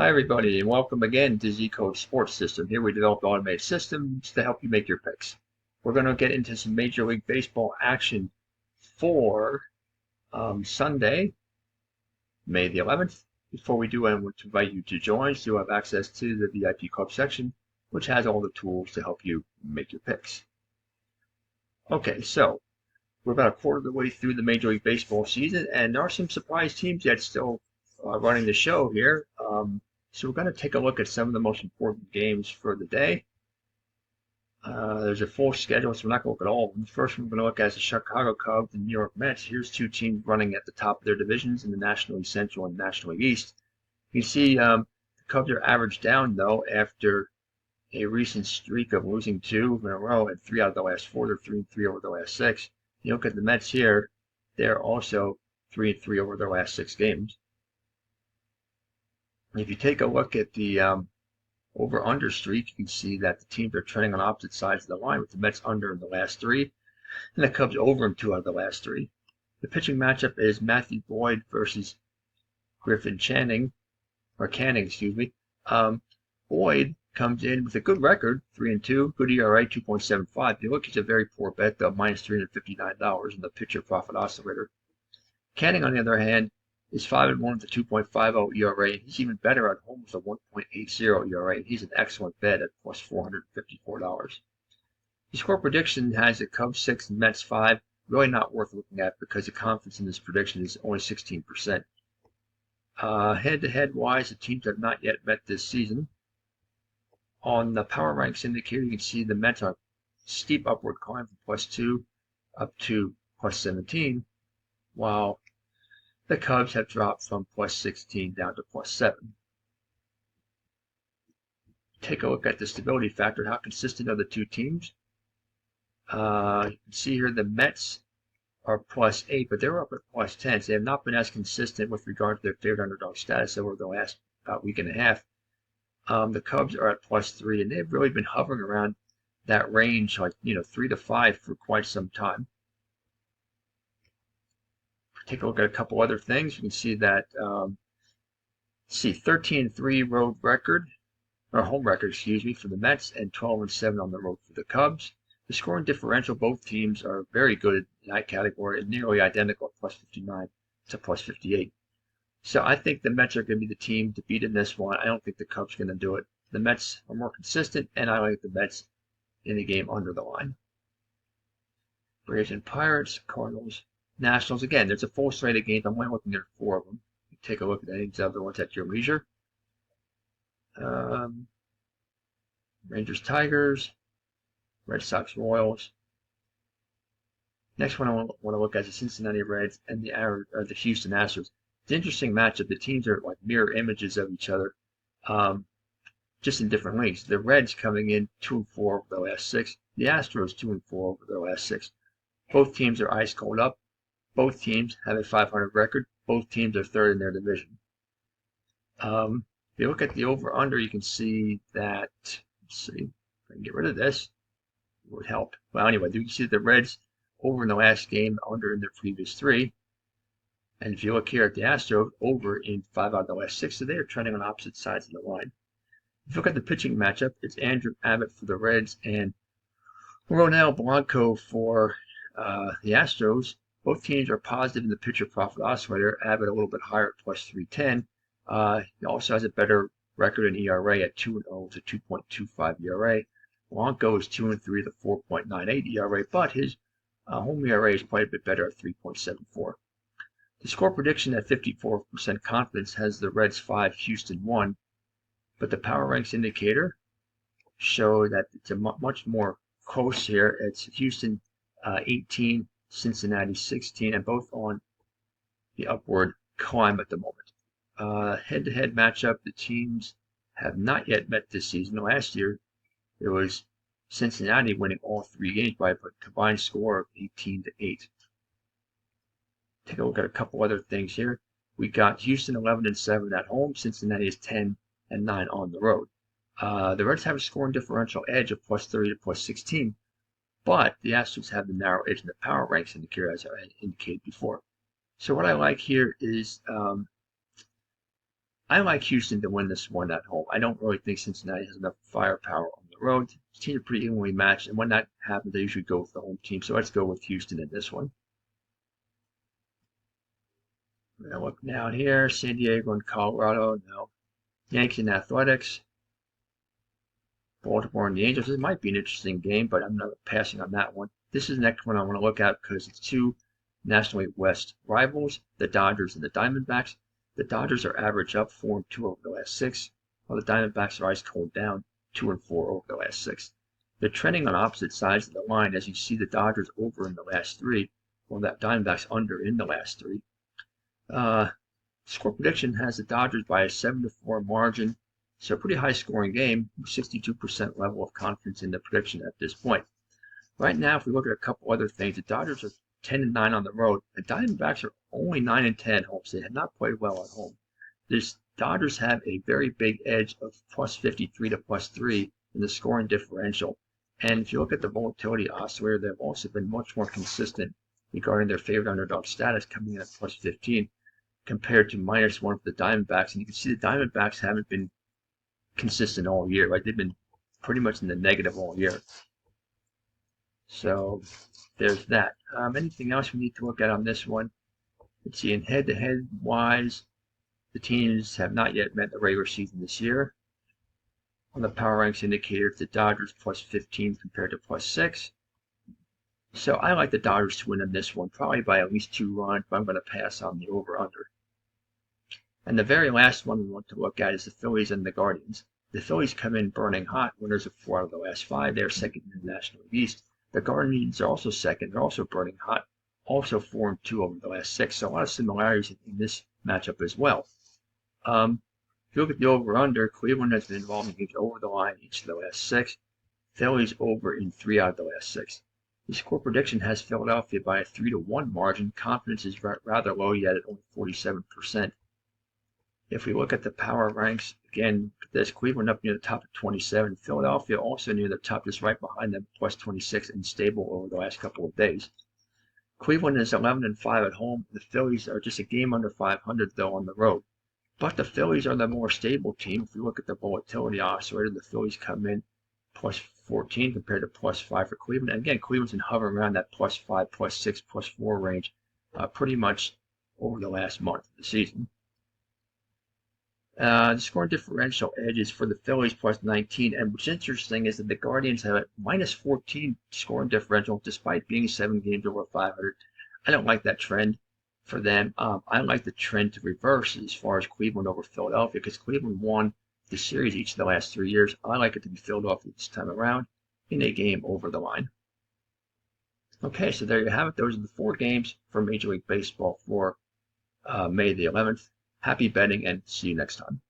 Hi, everybody, and welcome again to ZCodeSystem. Here we develop automated systems to help you make your picks. We're going to get into some Major League Baseball action for Sunday, May the 11th. Before we do, I want to invite you to join so you have access to the VIP Club section, which has all the tools to help you make your picks. Okay, so we're about a quarter of the way through the Major League Baseball season, and there are some surprise teams yet still running the show here. So we're going to take a look at some of the most important games for the day. There's a full schedule, so we're not going to look at all of them. First, we're going to look at the Chicago Cubs and New York Mets. Here's two teams running at the top of their divisions in the National League Central and National League East. You can see the Cubs are averaged down, though, after a recent streak of losing two in a row and 3 out of the last 4. They're 3-3 over the last 6. You look at the Mets here, they're also 3-3 over their last 6 games. If you take a look at the over-under streak, you can see that the teams are trending on opposite sides of the line, with the Mets under in the last 3 and the Cubs over in 2 out of the last 3. The pitching matchup is Matthew Boyd versus Griffin Canning, excuse me. Boyd comes in with a good record, 3-2, good ERA, 2.75. If you look, he's a very poor bet, though, minus $359 in the pitcher profit oscillator. Canning, on the other hand, is 5-1 with a 2.50 ERA. He's even better at home with a 1.80 ERA, and he's an excellent bet at plus $454. The score prediction has the Cubs 6 and Mets 5. Really not worth looking at because the confidence in this prediction is only 16%. Head-to-head wise, the teams have not yet met this season. On the Power Ranks indicator, you can see the Mets are steep upward climb from +2 up to +17, while the Cubs have dropped from +16 down to +7. Take a look at the stability factor, how consistent are the two teams. You can see here the Mets are +8, but they're up at +10. So they have not been as consistent with regard to their favorite underdog status over the last week and a half. The Cubs are at +3, and they've really been hovering around that range, like 3 to 5 for quite some time. Take a look at a couple other things. You can see that 13-3 road record, or home record, excuse me, for the Mets, and 12-7 on the road for the Cubs. The scoring differential, both teams are very good in that category, and nearly identical at +59 to +58. So I think the Mets are going to be the team to beat in this one. I don't think the Cubs are going to do it. The Mets are more consistent, and I like the Mets in the game under the line. Braves and Pirates, Cardinals, Nationals. Again, there's a full slate of games. I'm only looking at 4 of them. Take a look at any of the other ones at your leisure. Rangers, Tigers, Red Sox, Royals. Next one I want to look at is the Cincinnati Reds and the Houston Astros. It's an interesting matchup. The teams are like mirror images of each other, just in different leagues. The Reds coming in 2-4 over the last 6. The Astros 2-4 over their last 6. Both teams are ice cold up. Both teams have a .500 record. Both teams are third in their division. If you look at the over/under, you can see that. Let's see if I can get rid of this. It would help. Well, anyway, you can see the Reds over in the last game, under in their previous 3. And if you look here at the Astros, over in 5 out of the last 6, so they are trending on opposite sides of the line. If you look at the pitching matchup, it's Andrew Abbott for the Reds and Ronel Blanco for the Astros. Both teams are positive in the pitcher profit oscillator. Abbott a little bit higher at +310. He also has a better record in ERA at 2-0 to 2.25 ERA. Blanco is 2-3 to 4.98 ERA, but his home ERA is quite a bit better at 3.74. The score prediction at 54% confidence has the Reds 5, Houston 1, but the Power Ranks indicator show that it's a much more close here. It's Houston 18, Cincinnati 16, and both on the upward climb at the moment. Head-to-head matchup, the teams have not yet met this season. Last year, it was Cincinnati winning all 3 games by a combined score of 18-8. Take a look at a couple other things here. We got Houston 11-7 at home. Cincinnati is 10-9 on the road. The Reds have a scoring differential edge of +30 to +16, but the Astros have the narrow edge in the Power Ranks indicator, as I indicated before. So what I like here is I like Houston to win this one at home. I don't really think Cincinnati has enough firepower on the road. The teams are pretty evenly matched, and when that happens, they usually go with the home team. So let's go with Houston in this one. We're going to look down here. San Diego and Colorado. No. Yankees and Athletics. Baltimore and the Angels. This might be an interesting game, but I'm not passing on that one. This is the next one I want to look at because it's two National League West rivals, the Dodgers and the Diamondbacks. The Dodgers are average up 4-2 over the last 6, while the Diamondbacks are ice cold down 2-4 over the last 6. They're trending on opposite sides of the line as you see the Dodgers over in the last 3, while that Diamondbacks under in the last 3. Score prediction has the Dodgers by a 7-4 margin, so a pretty high scoring game, 62% level of confidence in the prediction at this point. Right now, if we look at a couple other things, the Dodgers are 10-9 on the road. The Diamondbacks are only 9-10 at home, so they have not played well at home. The Dodgers have a very big edge of plus 53 to plus 3 in the scoring differential. And if you look at the volatility oscillator, they've also been much more consistent regarding their favorite underdog status, coming in at plus 15 compared to -1 for the Diamondbacks. And you can see the Diamondbacks haven't been consistent all year, right? They've been pretty much in the negative all year. So there's that. Anything else we need to look at on this one? Let's see, in head-to-head wise, the teams have not yet met the regular season this year. On the power ranks indicator, it's the Dodgers plus 15 compared to plus 6. So I like the Dodgers to win on this one, probably by at least 2 runs, but I'm going to pass on the over-under. And the very last one we want to look at is the Phillies and the Guardians. The Phillies come in burning hot, winners of 4 out of the last 5. They're second in the National League East. The Guardians are also second. They're also burning hot, also 4-2 over the last 6. So a lot of similarities in this matchup as well. If you look at the over-under, Cleveland has been involved in games over the line each of the last 6. Phillies over in 3 out of the last 6. The score prediction has Philadelphia by a 3-1 margin. Confidence is rather low yet at only 47%. If we look at the power ranks, again, there's Cleveland up near the top of 27. Philadelphia also near the top, just right behind them, plus 26 and stable over the last couple of days. Cleveland is 11-5 at home. The Phillies are just a game under 500, though, on the road. But the Phillies are the more stable team. If you look at the volatility oscillator, the Phillies come in plus 14 compared to plus 5 for Cleveland. And again, Cleveland's been hovering around that plus 5, plus 6, plus 4 range pretty much over the last month of the season. The scoring differential edge is for the Phillies plus 19, and what's interesting is that the Guardians have a minus 14 scoring differential despite being 7 games over 500. I don't like that trend for them. I like the trend to reverse as far as Cleveland over Philadelphia, because Cleveland won the series each of the last 3 years. I like it to be Philadelphia this time around in a game over the line. Okay, so there you have it. Those are the 4 games for Major League Baseball for May the 11th. Happy betting, and see you next time.